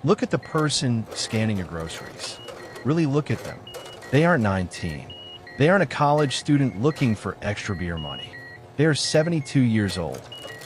Look at the person scanning your groceries. Really look at them. They aren't 19. They aren't a college student looking for extra beer money. They are 72 years old.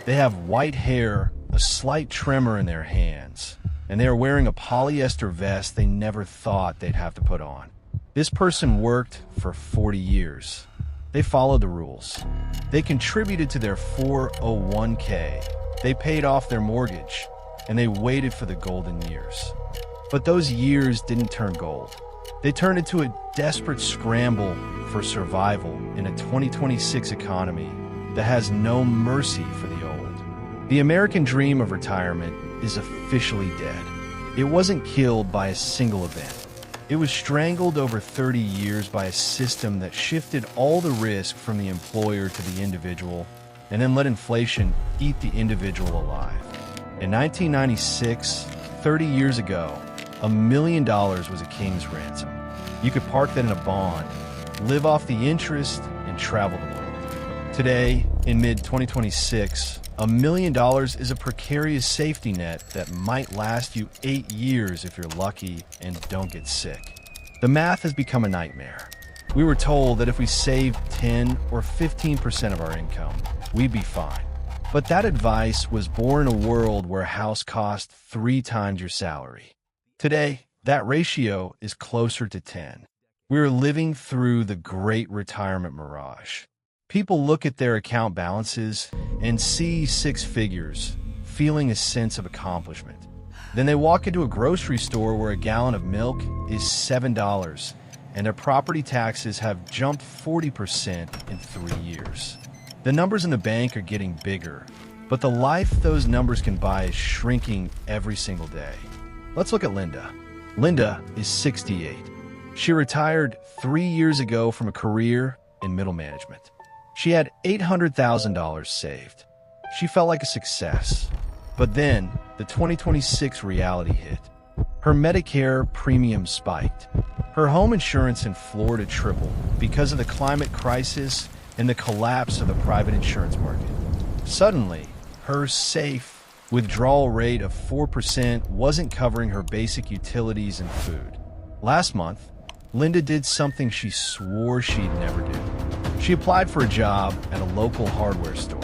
They have white hair, a slight tremor in their hands, and they are wearing a polyester vest they never thought they'd have to put on. This person worked for 40 years. They followed the rules. They contributed to their 401k. They paid off their mortgage, and they waited for the golden years. But those years didn't turn gold. They turned into a desperate scramble for survival in a 2026 economy that has no mercy for the old. The American dream of retirement is officially dead. It wasn't killed by a single event. It was strangled over 30 years by a system that shifted all the risk from the employer to the individual and then let inflation eat the individual alive. In 1996, 30 years ago, $1 million was a king's ransom. You could park that in a bond, live off the interest, and travel the world. Today, in mid-2026, $1 million is a precarious safety net that might last you 8 years if you're lucky and don't get sick. The math has become a nightmare. We were told that if we saved 10 or 15% of our income, we'd be fine. But that advice was born in a world where a house cost 3 times your salary. Today, that ratio is closer to 10. We're living through the great retirement mirage. People look at their account balances and see 6 figures, feeling a sense of accomplishment. Then they walk into a grocery store where a gallon of milk is $7, and their property taxes have jumped 40% in 3 years. The numbers in the bank are getting bigger, but the life those numbers can buy is shrinking every single day. Let's look at Linda. Linda is 68. She retired 3 years ago from a career in middle management. She had $800,000 saved. She felt like a success. But then, the 2026 reality hit. Her Medicare premium spiked. Her home insurance in Florida tripled because of the climate crisis and the collapse of the private insurance market. Suddenly, her safe withdrawal rate of 4% wasn't covering her basic utilities and food. Last month, Linda did something she swore she'd never do. She applied for a job at a local hardware store.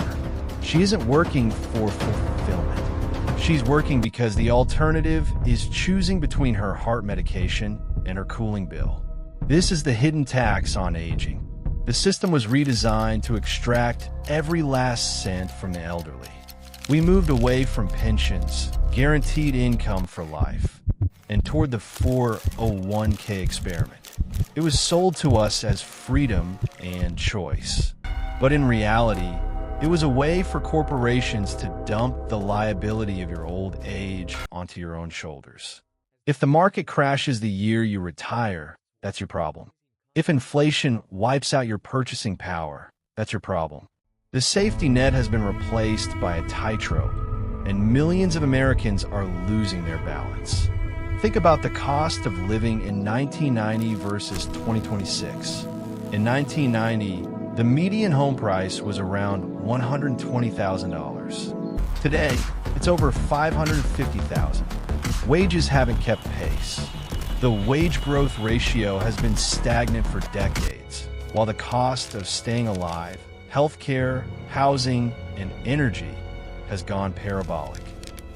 She isn't working for fulfillment. She's working because the alternative is choosing between her heart medication and her cooling bill. This is the hidden tax on aging. The system was redesigned to extract every last cent from the elderly. We moved away from pensions, guaranteed income for life, and toward the 401k experiment. It was sold to us as freedom and choice. But in reality, it was a way for corporations to dump the liability of your old age onto your own shoulders. If the market crashes the year you retire, that's your problem. If inflation wipes out your purchasing power, that's your problem. The safety net has been replaced by a tightrope, and millions of Americans are losing their balance. Think about the cost of living in 1990 versus 2026. In 1990, the median home price was around $120,000. Today, it's over $550,000. Wages haven't kept pace. The wage growth ratio has been stagnant for decades, while the cost of staying alive, healthcare, housing, and energy has gone parabolic.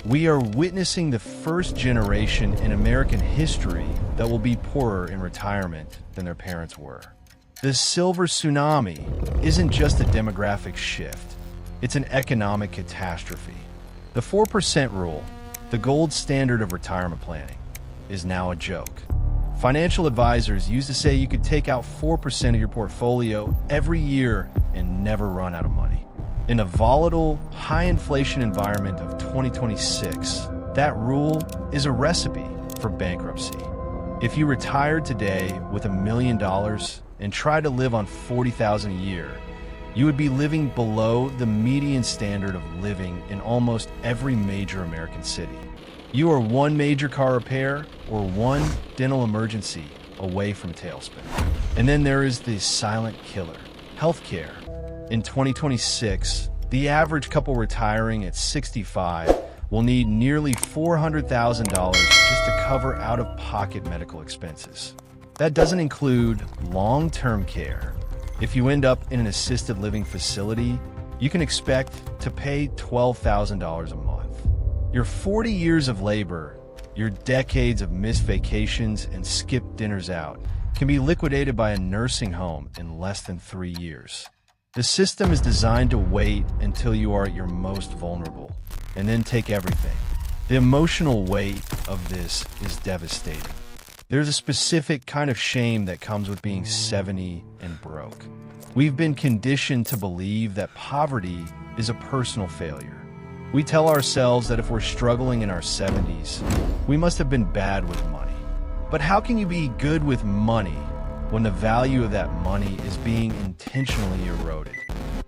We are witnessing the first generation in American history that will be poorer in retirement than their parents were. The silver tsunami isn't just a demographic shift, it's an economic catastrophe. The 4% rule, the gold standard of retirement planning, is now a joke. Financial advisors used to say you could take out 4% of your portfolio every year and never run out of money. In a volatile, high-inflation environment of 2026, that rule is a recipe for bankruptcy. If you retired today with $1 million and tried to live on $40,000 a year, you would be living below the median standard of living in almost every major American city. You are one major car repair or one dental emergency away from a tailspin. And then there is the silent killer, healthcare. In 2026, the average couple retiring at 65 will need nearly $400,000 cover out-of-pocket medical expenses. That doesn't include long-term care. If you end up in an assisted living facility, you can expect to pay $12,000 a month. Your 40 years of labor, your decades of missed vacations and skipped dinners out, can be liquidated by a nursing home in less than 3 years. The system is designed to wait until you are at your most vulnerable, and then take everything. The emotional weight of this is devastating. There's a specific kind of shame that comes with being 70 and broke. We've been conditioned to believe that poverty is a personal failure. We tell ourselves that if we're struggling in our 70s, we must have been bad with money. But how can you be good with money when the value of that money is being intentionally eroded?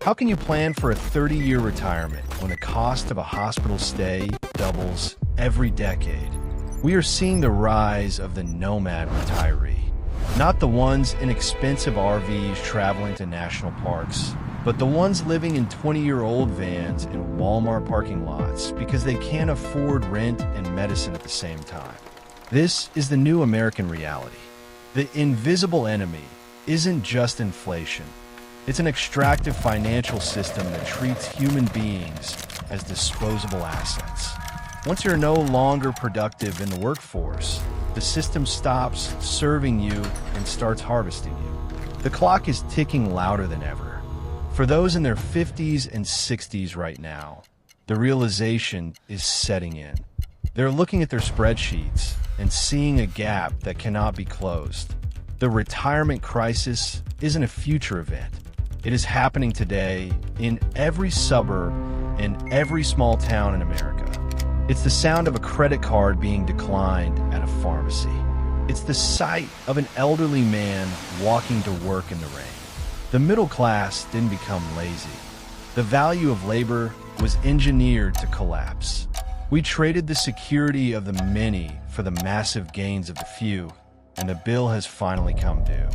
How can you plan for a 30-year retirement when the cost of a hospital stay doubles every decade? We are seeing the rise of the nomad retiree. Not the ones in expensive RVs traveling to national parks, but the ones living in 20-year-old vans in Walmart parking lots because they can't afford rent and medicine at the same time. This is the new American reality. The invisible enemy isn't just inflation. It's an extractive financial system that treats human beings as disposable assets. Once you're no longer productive in the workforce, the system stops serving you and starts harvesting you. The clock is ticking louder than ever. For those in their 50s and 60s right now, the realization is setting in. They're looking at their spreadsheets and seeing a gap that cannot be closed. The retirement crisis isn't a future event. It is happening today in every suburb and every small town in America. It's the sound of a credit card being declined at a pharmacy. It's the sight of an elderly man walking to work in the rain. The middle class didn't become lazy. The value of labor was engineered to collapse. We traded the security of the many for the massive gains of the few, and the bill has finally come due.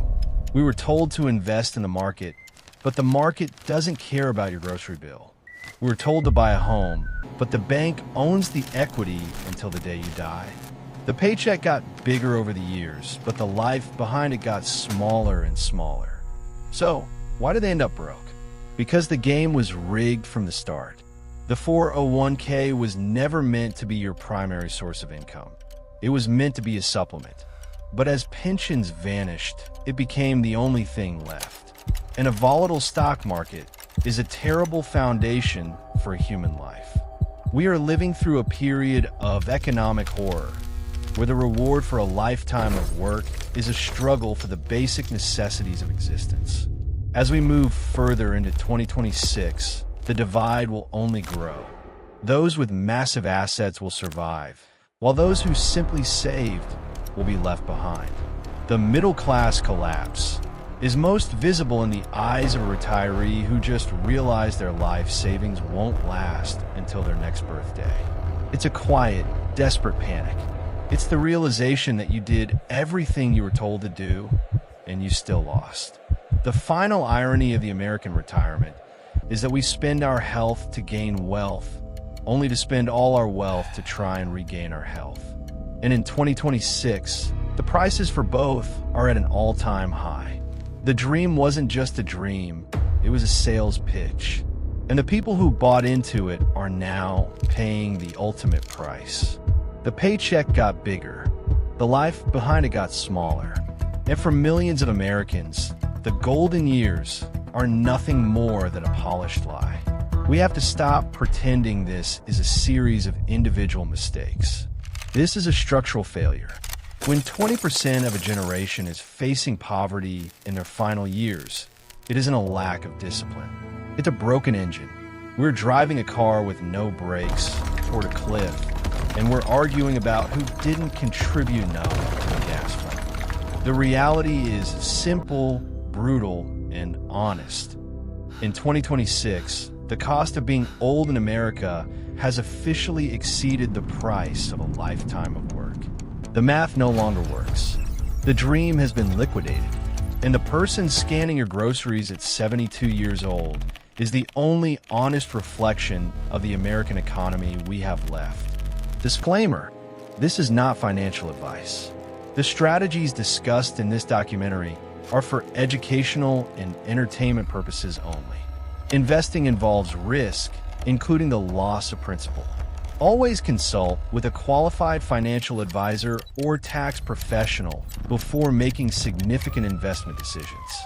We were told to invest in the market, but the market doesn't care about your grocery bill. We were told to buy a home, but the bank owns the equity until the day you die. The paycheck got bigger over the years, but the life behind it got smaller and smaller. So, why did they end up broke? Because the game was rigged from the start. The 401k was never meant to be your primary source of income. It was meant to be a supplement. But as pensions vanished, it became the only thing left. And a volatile stock market is a terrible foundation for a human life. We are living through a period of economic horror, where the reward for a lifetime of work is a struggle for the basic necessities of existence. As we move further into 2026, the divide will only grow. Those with massive assets will survive, while those who simply saved will be left behind. The middle class collapse is most visible in the eyes of a retiree who just realized their life savings won't last until their next birthday. It's a quiet, desperate panic. It's the realization that you did everything you were told to do, and you still lost. The final irony of the American retirement is that we spend our health to gain wealth, only to spend all our wealth to try and regain our health. And in 2026, the prices for both are at an all-time high. The dream wasn't just a dream, it was a sales pitch. And the people who bought into it are now paying the ultimate price. The paycheck got bigger, the life behind it got smaller. And for millions of Americans, the golden years are nothing more than a polished lie. We have to stop pretending this is a series of individual mistakes. This is a structural failure. When 20% of a generation is facing poverty in their final years, it isn't a lack of discipline. It's a broken engine. We're driving a car with no brakes toward a cliff, and we're arguing about who didn't contribute enough to the gas pump. The reality is simple, brutal, and honest. In 2026, the cost of being old in America has officially exceeded the price of a lifetime of work. The math no longer works. The dream has been liquidated, and the person scanning your groceries at 72 years old is the only honest reflection of the American economy we have left. Disclaimer: This is not financial advice. The strategies discussed in this documentary are for educational and entertainment purposes only. Investing involves risk, including the loss of principal. Always consult with a qualified financial advisor or tax professional before making significant investment decisions.